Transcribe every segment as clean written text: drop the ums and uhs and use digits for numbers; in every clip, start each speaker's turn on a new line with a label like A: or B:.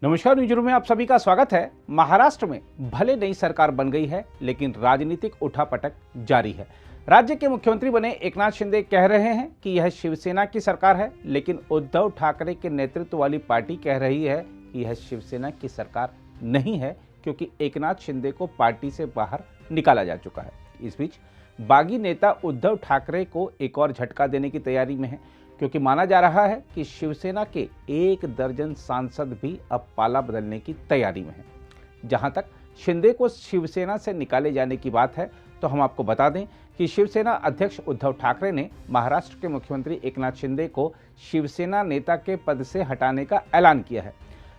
A: नमस्कार, news room में आप सभी का स्वागत है। महाराष्ट्र में भले नई सरकार बन गई है, लेकिन राजनीतिक उठापटक जारी है। राज्य के मुख्यमंत्री बने एकनाथ शिंदे कह रहे हैं कि यह शिवसेना की सरकार है, लेकिन उद्धव ठाकरे के नेतृत्व वाली पार्टी कह रही है कि यह शिवसेना की सरकार नहीं है, क्योंकि एकनाथ शिंदे को पार्टी से बाहर निकाला जा चुका है। इस बीच बागी नेता उद्धव ठाकरे को एक और झटका देने की तैयारी में है, क्योंकि माना जा रहा है कि शिवसेना के 1 दर्जन सांसद भी अब पाला बदलने की तैयारी में हैं। जहां तक शिंदे को शिवसेना से निकाले जाने की बात है, तो हम आपको बता दें कि शिवसेना अध्यक्ष उद्धव ठाकरे ने महाराष्ट्र के मुख्यमंत्री एकनाथ शिंदे को शिवसेना नेता के पद से हटाने का ऐलान किया है।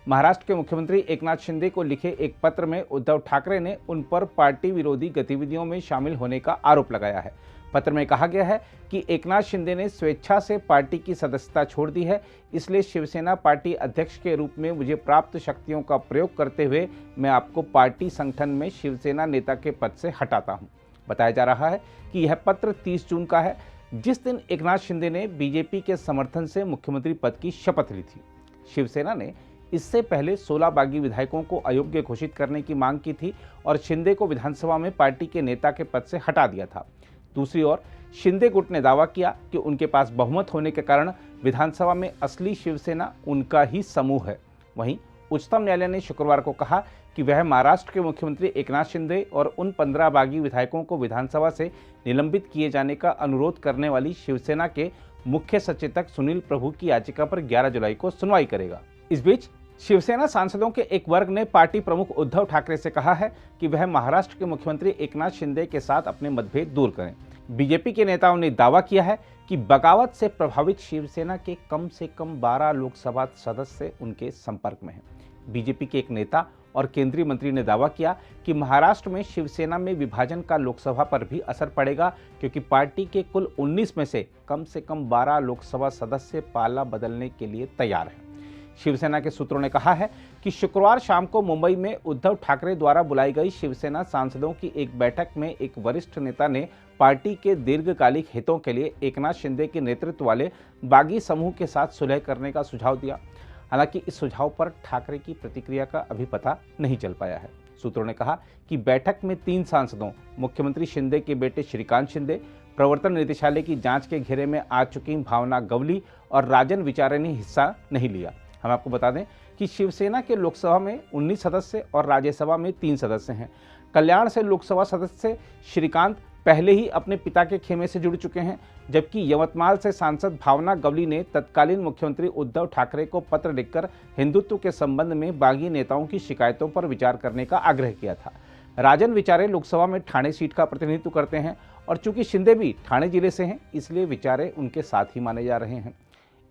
A: महाराष्ट्र के मुख्यमंत्री एकनाथ शिंदे को लिखे एक पत्र में उद्धव ठाकरे ने उन पर पार्टी विरोधी गतिविधियों में शामिल होने का आरोप लगाया है। पत्र में कहा गया है कि एकनाथ शिंदे ने स्वेच्छा से पार्टी की सदस्यता छोड़ दी है, इसलिए शिवसेना पार्टी अध्यक्ष के रूप में मुझे प्राप्त शक्तियों का प्रयोग करते हुए मैं आपको पार्टी संगठन में शिवसेना नेता के पद से हटाता हूं। बताया जा रहा है कि यह पत्र 30 जून का है, जिस दिन एकनाथ शिंदे ने बीजेपी के समर्थन से मुख्यमंत्री पद की शपथ ली थी। शिवसेना ने इससे पहले 16 बागी विधायकों को अयोग्य घोषित करने की मांग की थी और शिंदे को विधानसभा में पार्टी के नेता के पद से हटा दिया था। दूसरी ओर शिंदे गुट ने दावा किया कि उनके पास बहुमत होने के कारण विधानसभा में असली शिवसेना उनका ही समूह है। वहीं उच्चतम न्यायालय ने शुक्रवार को कहा कि वह महाराष्ट्र के मुख्यमंत्री एकनाथ शिंदे और उन 15 बागी विधायकों को विधानसभा से निलंबित किए जाने का अनुरोध करने वाली शिवसेना के मुख्य सचेतक सुनील प्रभु की याचिका पर 11 जुलाई को सुनवाई करेगा। इस बीच शिवसेना सांसदों के एक वर्ग ने पार्टी प्रमुख उद्धव ठाकरे से कहा है कि वह महाराष्ट्र के मुख्यमंत्री एकनाथ शिंदे के साथ अपने मतभेद दूर करें। बीजेपी के नेताओं ने दावा किया है कि बगावत से प्रभावित शिवसेना के कम से कम 12 लोकसभा सदस्य उनके संपर्क में हैं। बीजेपी के एक नेता और केंद्रीय मंत्री ने दावा किया कि महाराष्ट्र में शिवसेना में विभाजन का लोकसभा पर भी असर पड़ेगा, क्योंकि पार्टी के कुल 19 में से कम 12 लोकसभा सदस्य पाला बदलने के लिए तैयार हैं। शिवसेना के सूत्रों ने कहा है कि शुक्रवार शाम को मुंबई में उद्धव ठाकरे द्वारा बुलाई गई शिवसेना सांसदों की एक बैठक में एक वरिष्ठ नेता ने पार्टी के दीर्घकालिक हितों के लिए एकनाथ शिंदे के नेतृत्व वाले बागी समूह के साथ सुलह करने का सुझाव दिया। हालांकि इस सुझाव पर ठाकरे की प्रतिक्रिया का अभी पता नहीं चल पाया है। सूत्रों ने कहा कि बैठक में 3 सांसदों, मुख्यमंत्री शिंदे के बेटे श्रीकांत शिंदे, प्रवर्तन निदेशालय की जांच के घेरे में आ चुकी भावना गवली और राजन विचारे ने हिस्सा नहीं लिया। हम आपको बता दें कि शिवसेना के लोकसभा में 19 सदस्य और राज्यसभा में 3 सदस्य हैं। कल्याण से लोकसभा सदस्य श्रीकांत पहले ही अपने पिता के खेमे से जुड़ चुके हैं, जबकि यवतमाल से सांसद भावना गवली ने तत्कालीन मुख्यमंत्री उद्धव ठाकरे को पत्र लिखकर हिंदुत्व के संबंध में बागी नेताओं की शिकायतों पर विचार करने का आग्रह किया था। राजन विचारे लोकसभा में ठाणे सीट का प्रतिनिधित्व करते हैं और चूंकि शिंदे भी ठाणे जिले से हैं, इसलिए विचारे उनके साथ ही माने जा रहे हैं।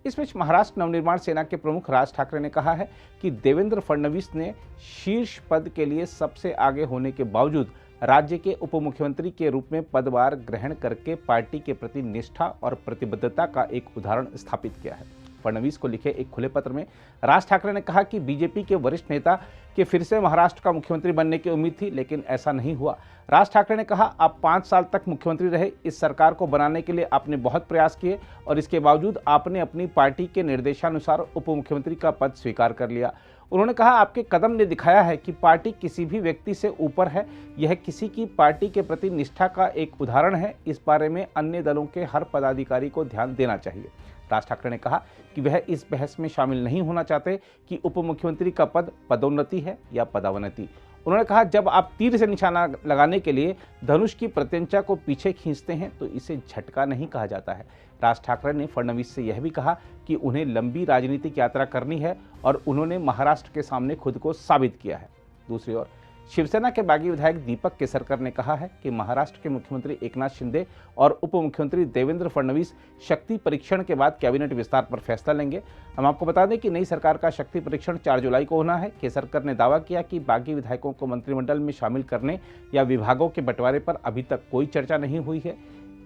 A: इस बीच महाराष्ट्र नवनिर्माण सेना के प्रमुख राज ठाकरे ने कहा है कि देवेंद्र फडणवीस ने शीर्ष पद के लिए सबसे आगे होने के बावजूद राज्य के उप मुख्यमंत्री के रूप में पदभार ग्रहण करके पार्टी के प्रति निष्ठा और प्रतिबद्धता का एक उदाहरण स्थापित किया है। फडणवीस को लिखे एक खुले पत्र में राज ठाकरे ने कहा कि बीजेपी के वरिष्ठ नेता के फिर से महाराष्ट्र का मुख्यमंत्री बनने की उम्मीद थी, लेकिन ऐसा नहीं हुआ। राज ठाकरे ने कहा, आप 5 साल तक मुख्यमंत्री रहे, इस सरकार को बनाने के लिए आपने बहुत प्रयास किए और इसके बावजूद आपने अपनी पार्टी के निर्देशानुसार उप मुख्यमंत्री का पद स्वीकार कर लिया। उन्होंने कहा, आपके कदम ने दिखाया है कि पार्टी किसी भी व्यक्ति से ऊपर है। यह किसी की पार्टी के प्रति निष्ठा का एक उदाहरण है। इस बारे में अन्य दलों के हर पदाधिकारी को ध्यान देना चाहिए। राज ठाकरे ने कहा कि वह इस बहस में शामिल नहीं होना चाहते कि उप मुख्यमंत्री का पद पदोन्नति है या पदावनति। उन्होंने कहा, जब आप तीर से निशाना लगाने के लिए धनुष की प्रत्यंचा को पीछे खींचते हैं तो इसे झटका नहीं कहा जाता है। राज ठाकरे ने फडणवीस से यह भी कहा कि उन्हें लंबी राजनीतिक यात्रा करनी है और उन्होंने महाराष्ट्र के सामने खुद को साबित किया है। दूसरी ओर शिवसेना के बागी विधायक दीपक केसरकर ने कहा है कि महाराष्ट्र के मुख्यमंत्री एकनाथ शिंदे और उप मुख्यमंत्री देवेंद्र फडणवीस शक्ति परीक्षण के बाद कैबिनेट विस्तार पर फैसला लेंगे। हम आपको बता दें कि नई सरकार का शक्ति परीक्षण 4 जुलाई को होना है। केसरकर ने दावा किया कि बागी विधायकों को मंत्रिमंडल में शामिल करने या विभागों के बंटवारे पर अभी तक कोई चर्चा नहीं हुई है।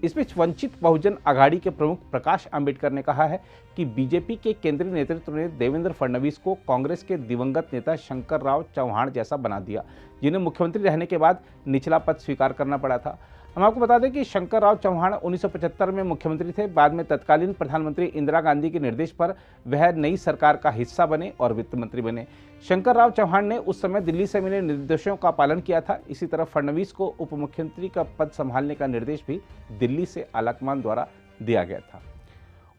A: इस बीच वंचित बहुजन अघाड़ी के प्रमुख प्रकाश आंबेडकर ने कहा है कि बीजेपी के केंद्रीय नेतृत्व ने देवेंद्र फडणवीस को कांग्रेस के दिवंगत नेता शंकरराव चव्हाण जैसा बना दिया, जिन्हें मुख्यमंत्री रहने के बाद निचला पद स्वीकार करना पड़ा था। हम आपको बता दें कि शंकर राव चौहान 1975 में मुख्यमंत्री थे। बाद में तत्कालीन प्रधानमंत्री इंदिरा गांधी के निर्देश पर वह नई सरकार का हिस्सा बने और वित्त मंत्री बने। शंकर राव चौहान ने उस समय दिल्ली से मिले निर्देशों का पालन किया था। इसी तरह फडणवीस को उप मुख्यमंत्री का पद संभालने का निर्देश भी दिल्ली से आलाकमान द्वारा दिया गया था।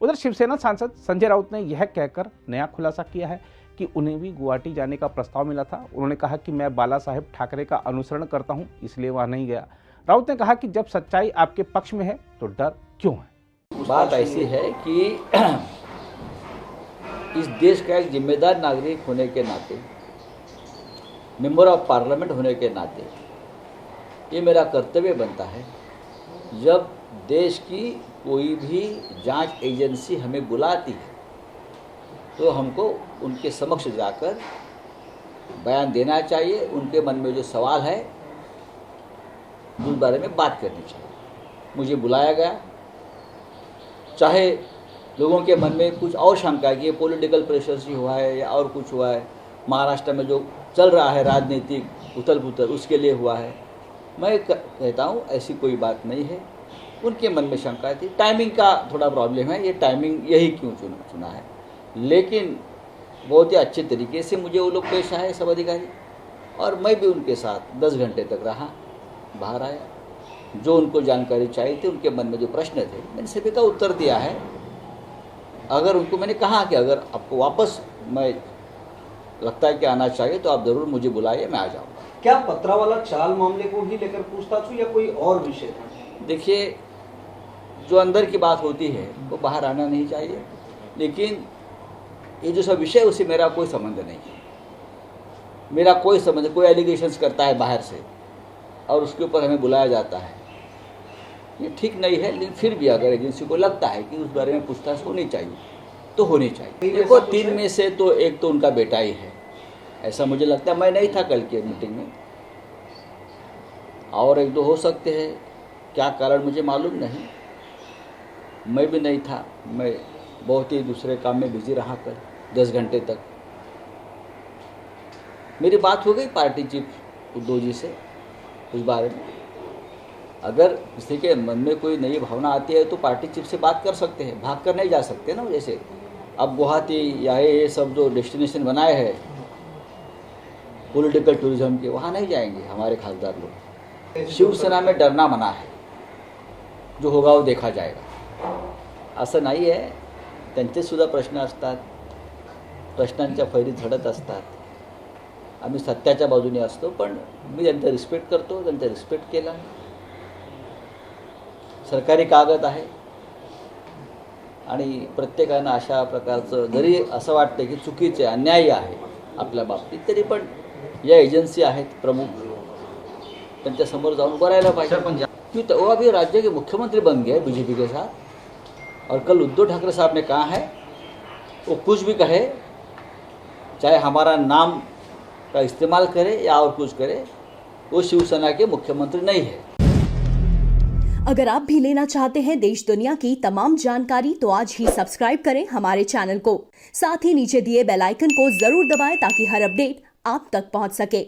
A: उधर शिवसेना सांसद संजय राउत ने यह कहकर नया खुलासा किया है कि उन्हें भी गुवाहाटी जाने का प्रस्ताव मिला था। उन्होंने कहा कि मैं बाला साहेब ठाकरे का अनुसरण करता हूं, इसलिए वहां नहीं गया। राउत ने कहा कि जब सच्चाई आपके पक्ष में है तो डर क्यों है।
B: बात ऐसी है कि इस देश का एक जिम्मेदार नागरिक होने के नाते, मेंबर ऑफ पार्लियामेंट होने के नाते ये मेरा कर्तव्य बनता है, जब देश की कोई भी जांच एजेंसी हमें बुलाती है तो हमको उनके समक्ष जाकर बयान देना चाहिए। उनके मन में जो सवाल है उस बारे में बात करनी चाहिए। मुझे बुलाया गया, चाहे लोगों के मन में कुछ और शंका है कि ये पॉलिटिकल प्रेशर से हुआ है या और कुछ हुआ है, महाराष्ट्र में जो चल रहा है राजनीतिक उथल पुथल उसके लिए हुआ है। मैं कहता हूँ ऐसी कोई बात नहीं है। उनके मन में शंका थी, टाइमिंग का थोड़ा प्रॉब्लम है, ये टाइमिंग यही क्यों चुना है। लेकिन बहुत ही अच्छे तरीके से मुझे वो लोग पेश आए सब अधिकारी, और मैं भी उनके साथ 10 घंटे तक रहा, बाहर आया। जो उनको जानकारी चाहिए थी, उनके मन में जो प्रश्न थे, मैंने सभी का उत्तर दिया है। अगर उनको मैंने कहा कि अगर आपको वापस मैं लगता है कि आना चाहिए तो आप ज़रूर मुझे बुलाइए, मैं आ जाऊँगा।
C: क्या पत्रावाला चाल मामले को ही लेकर पूछताछ हुई या कोई और विषय था?
B: देखिए, जो अंदर की बात होती है वो बाहर आना नहीं चाहिए, लेकिन ये जो सब विषय उससे मेरा कोई संबंध नहीं है। मेरा कोई संबंध, कोई एलिगेशंस करता है बाहर से और उसके ऊपर हमें बुलाया जाता है, ये ठीक नहीं है। लेकिन फिर भी अगर एजेंसी को लगता है कि उस बारे में पूछताछ होनी चाहिए तो होनी चाहिए। देखो, 3 में से तो एक तो उनका बेटा ही है, ऐसा मुझे लगता है। मैं नहीं था कल के मीटिंग में, और 1-2 हो सकते हैं, क्या कारण मुझे मालूम नहीं। मैं भी नहीं था, मैं बहुत ही दूसरे काम में बिजी रहा कल 10 घंटे तक। मेरी बात हो गई पार्टी चीफ उद्धव जी से उस बारे में। अगर किसी के मन में कोई नई भावना आती है तो पार्टी चीफ से बात कर सकते हैं, भाग कर नहीं जा सकते ना। जैसे अब गुवाहाटी या ये सब जो डेस्टिनेशन बनाए हैं पॉलिटिकल टूरिज्म के, वहाँ नहीं जाएंगे हमारे खासदार लोग। शिवसेना में डरना मना है, जो होगा वो देखा जाएगा। असं नाही आहे, त्यांचे सुद्धा प्रश्न असतात, प्रश्नांच्या फैरी झडत असतात। आम्ही सत्याच्या बाजूने असतो, पण मी त्यांचा रिस्पेक्ट करतो, त्यांचा रिस्पेक्ट केला। सरकारी कागद आहे आणि प्रत्येकानं अशा प्रकारचं, जरी असं वाटतं की चुकीचे अन्यायी आहे आपल्या बाबतीत, तरी पण या एजेंसी आहेत प्रमुख, त्यांच्या समोर जाऊन उभं राहायला पाहिजे। क्यों वो अभी राज्य के मुख्यमंत्री बन गए बीजेपी के साथ, और कल उद्धव ठाकरे साहब ने कहा है वो कुछ भी कहे, चाहे हमारा नाम का इस्तेमाल करे या और कुछ करे, वो शिवसेना के मुख्यमंत्री नहीं है।
D: अगर आप भी लेना चाहते हैं देश दुनिया की तमाम जानकारी तो आज ही सब्सक्राइब करें हमारे चैनल को। साथ ही नीचे दिए बेल आइकन को जरूर दबाएं ताकि हर अपडेट आप तक पहुंच सके।